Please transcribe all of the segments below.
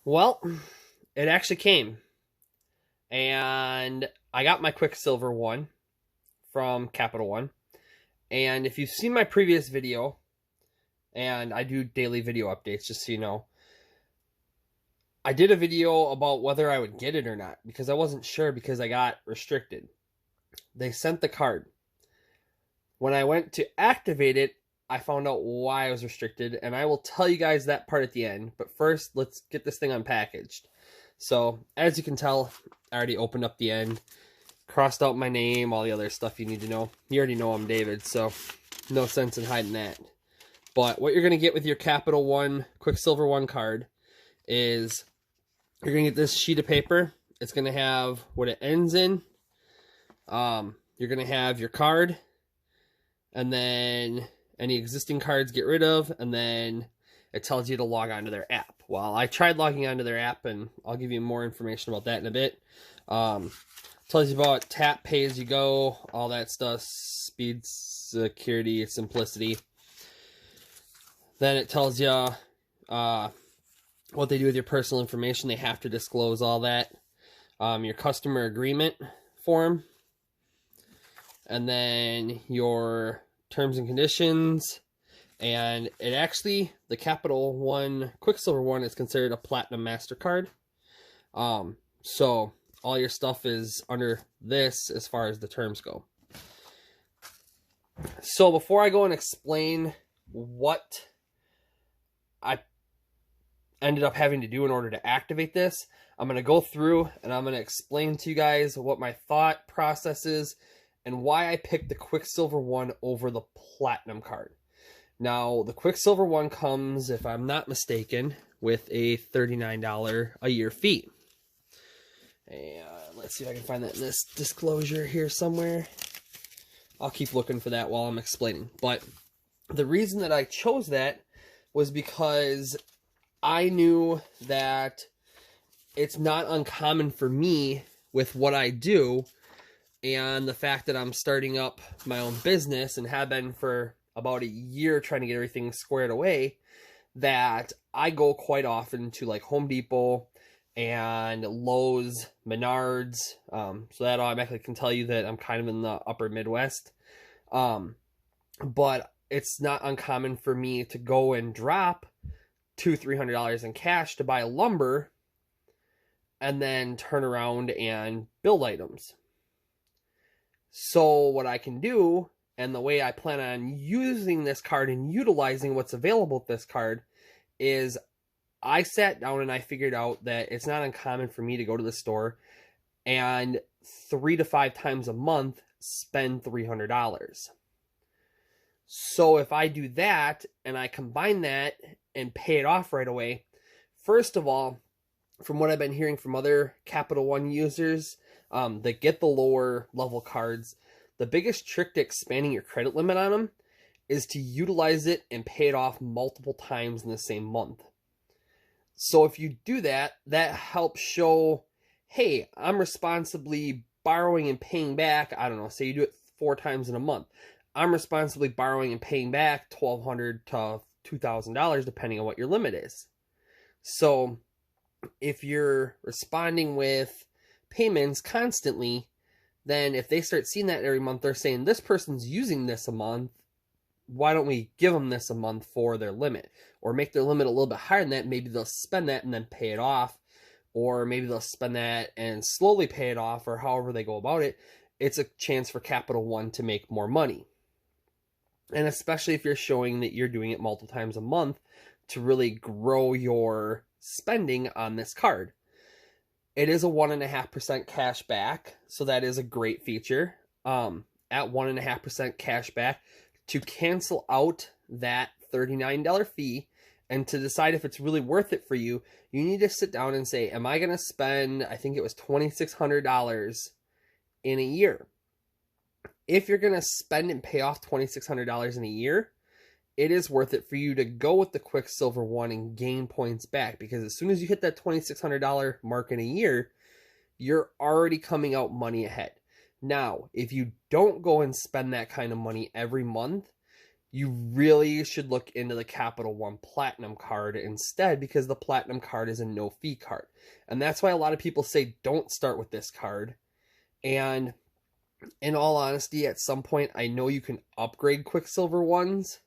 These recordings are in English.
Well, it actually came, and I got my Quicksilver One from Capital One. And if you've seen my previous video, and I do daily video updates, just so you know, I did a video about whether I would get it or not because I wasn't sure because I got restricted. They sent the card. When I went to activate it, I found out why I was restricted, and I will tell you guys that part at the end. But first, let's get this thing unpackaged. So, as you can tell, I already opened up the end, crossed out my name, all the other stuff you need to know. You already know I'm David, so no sense in hiding that. But what you're going to get with your Capital One Quicksilver One card is you're going to get this sheet of paper. It's going to have what it ends in. You're going to have your card, and then any existing cards get rid of, and then it tells you to log on to their app. Well, I tried logging onto their app, and I'll give you more information about that in a bit. Tells you about tap, pay as you go, all that stuff, speed, security, simplicity. Then it tells you what they do with your personal information. They have to disclose all that. Your customer agreement form, and then your terms and conditions. And it actually, the Capital One Quicksilver One is considered a Platinum MasterCard. So all your stuff is under this as far as the terms go. So before I go and explain what I ended up having to do in order to activate this, I'm going to go through and I'm going to explain to you guys what my thought process is and why I picked the Quicksilver One over the Platinum card. Now, the Quicksilver One comes, if I'm not mistaken, with a $39 a year fee. And let's see if I can find that in this disclosure here somewhere. I'll keep looking for that while I'm explaining. But the reason that I chose that was because I knew that it's not uncommon for me with what I do and the fact that I'm starting up my own business and have been for about a year trying to get everything squared away, that I go quite often to like Home Depot and Lowe's, Menards, so that automatically can tell you that I'm kind of in the upper Midwest. But it's not uncommon for me to go and drop $200-300 in cash to buy lumber and then turn around and build items. So what I can do, and the way I plan on using this card and utilizing what's available with this card, is I sat down and I figured out that it's not uncommon for me to go to the store and 3 to 5 times a month spend $300. So if I do that and I combine that and pay it off right away, first of all, from what I've been hearing from other Capital One users that get the lower level cards, the biggest trick to expanding your credit limit on them is to utilize it and pay it off multiple times in the same month. So if you do that, that helps show, hey, I'm responsibly borrowing and paying back, I don't know, say you do it 4 times in a month. I'm responsibly borrowing and paying back $1,200 to $2,000 depending on what your limit is. So if you're responding with payments constantly, then if they start seeing that every month, they're saying this person's using this a month, why don't we give them this a month for their limit? Or make their limit a little bit higher than that. Maybe they'll spend that and then pay it off. Or maybe they'll spend that and slowly pay it off, or however they go about it. It's a chance for Capital One to make more money. And especially if you're showing that you're doing it multiple times a month to really grow your spending on this card. It is a 1.5% cash back, so that is a great feature. At 1.5% cash back, to cancel out that $39 fee and to decide if it's really worth it for you, you need to sit down and say, am I going to spend, I think it was $2,600 in a year? If you're going to spend and pay off $2,600 in a year, it is worth it for you to go with the Quicksilver One and gain points back, because as soon as you hit that $2,600 mark in a year, you're already coming out money ahead. Now, if you don't go and spend that kind of money every month, you really should look into the Capital One Platinum card instead, because the Platinum card is a no-fee card. And that's why a lot of people say don't start with this card. And in all honesty, at some point, I know you can upgrade Quicksilver Ones.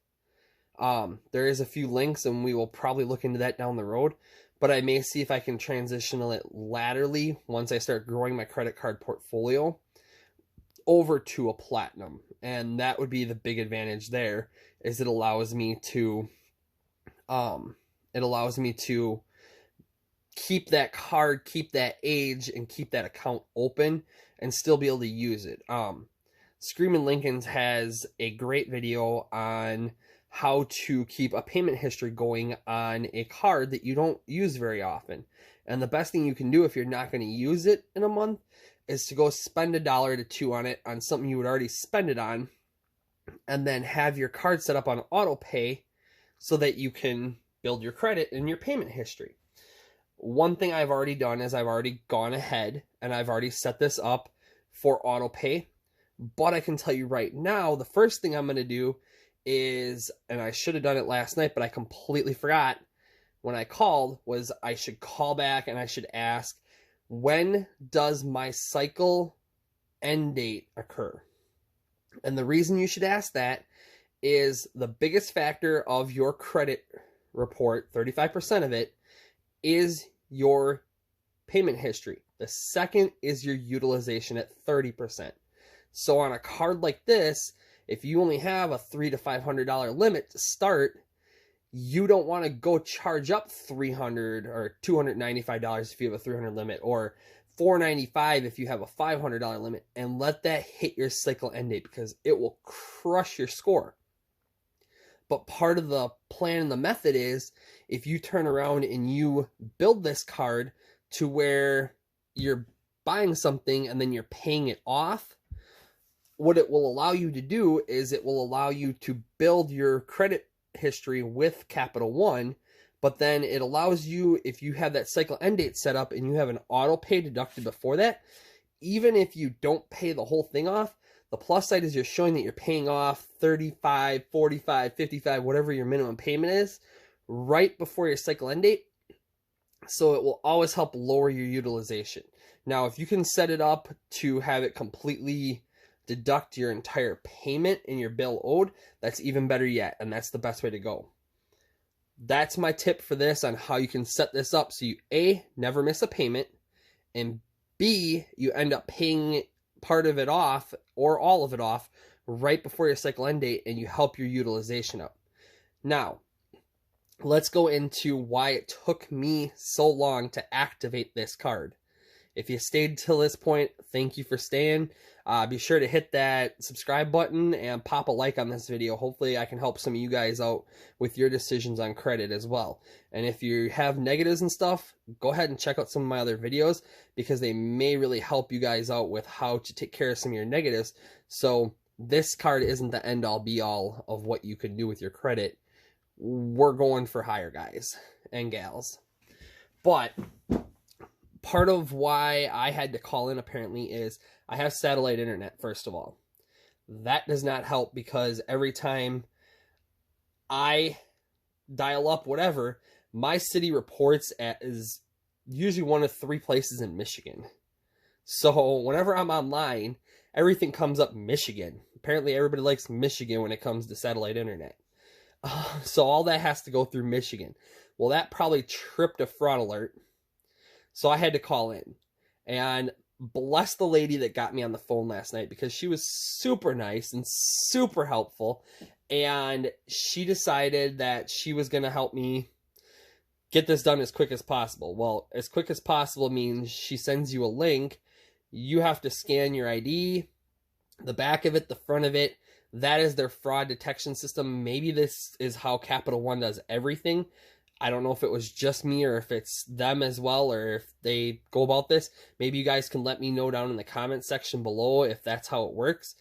There is a few links, and we will probably look into that down the road. But I may see if I can transition it laterally once I start growing my credit card portfolio over to a Platinum. And that would be the big advantage there, is it allows me to keep that card, keep that age, and keep that account open and still be able to use it. Screamin' Lincolns has a great video on how to keep a payment history going on a card that you don't use very often. And the best thing you can do if you're not going to use it in a month is to go spend $1 to $2 on it on something you would already spend it on, and then have your card set up on auto pay so that you can build your credit and your payment history. One thing I've already done is I've already gone ahead and I've already set this up for auto pay. But I can tell you right now, the first thing I'm going to do is, and I should have done it last night, but I completely forgot when I called, was I should call back and I should ask, when does my cycle end date occur? And the reason you should ask that is the biggest factor of your credit report, 35% of it, is your payment history. The second is your utilization at 30%. So on a card like this, if you only have a $300 to $500 limit to start, you don't want to go charge up $300 or $295 if you have a $300 limit, or $495 if you have a $500 limit, and let that hit your cycle end date, because it will crush your score. But part of the plan and the method is, if you turn around and you build this card to where you're buying something and then you're paying it off, what it will allow you to do is it will allow you to build your credit history with Capital One. But then it allows you, if you have that cycle end date set up and you have an auto pay deducted before that, even if you don't pay the whole thing off, the plus side is you're showing that you're paying off 35, 45, 55, whatever your minimum payment is, right before your cycle end date. So it will always help lower your utilization. Now, if you can set it up to have it completely deduct your entire payment in your bill owed, that's even better yet, and that's the best way to go. That's my tip for this on how you can set this up so you A, never miss a payment, and B, you end up paying part of it off or all of it off right before your cycle end date, and you help your utilization up. Now, let's go into why it took me so long to activate this card. If you stayed till this point, thank you for staying. Be sure to hit that subscribe button and pop a like on this video. Hopefully I can help some of you guys out with your decisions on credit as well. And if you have negatives and stuff, go ahead and check out some of my other videos, because they may really help you guys out with how to take care of some of your negatives. So this card isn't the end all be all of what you can do with your credit. We're going for higher, guys and gals. But part of why I had to call in apparently is I have satellite internet, first of all. That does not help, because every time I dial up whatever, my city reports is usually one of 3 places in Michigan. So whenever I'm online, everything comes up Michigan. Apparently everybody likes Michigan when it comes to satellite internet. So all that has to go through Michigan. Well, that probably tripped a fraud alert. So I had to call in. And bless the lady that got me on the phone last night, because she was super nice and super helpful. And she decided that she was going to help me get this done as quick as possible. Well, as quick as possible means she sends you a link. You have to scan your ID, the back of it, the front of it. That is their fraud detection system. Maybe this is how Capital One does everything. I don't know if it was just me or if it's them as well, or if they go about this. Maybe you guys can let me know down in the comment section below if that's how it works.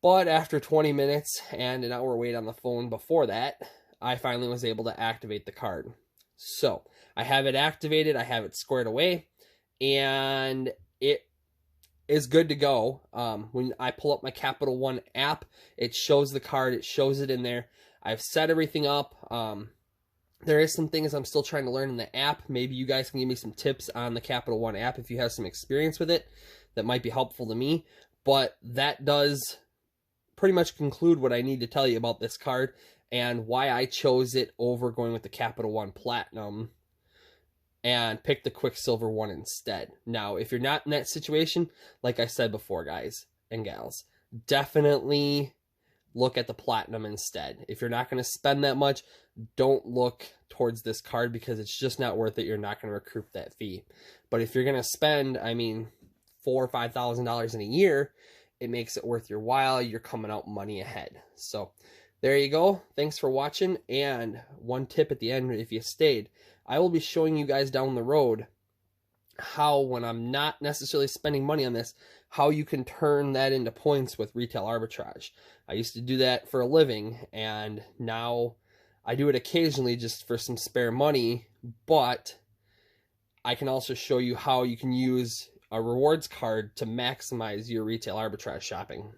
But after 20 minutes and an hour wait on the phone before that, I finally was able to activate the card. So I have it activated. I have it squared away. And is good to go. When I pull up my Capital One app, it shows the card, it shows it in there. I've set everything up. There is some things I'm still trying to learn in the app. Maybe you guys can give me some tips on the Capital One app if you have some experience with it that might be helpful to me. But that does pretty much conclude what I need to tell you about this card and why I chose it over going with the Capital One Platinum and pick the Quicksilver One instead. Now, if you're not in that situation, like I said before, guys and gals, definitely look at the Platinum instead. If you're not going to spend that much, don't look towards this card because it's just not worth it. You're not going to recoup that fee. But if you're going to spend, I mean, $4,000 or $5,000 in a year, it makes it worth your while. You're coming out money ahead. So there you go. Thanks for watching. And one tip at the end, if you stayed, I will be showing you guys down the road how, when I'm not necessarily spending money on this, how you can turn that into points with retail arbitrage. I used to do that for a living, and now I do it occasionally just for some spare money, but I can also show you how you can use a rewards card to maximize your retail arbitrage shopping.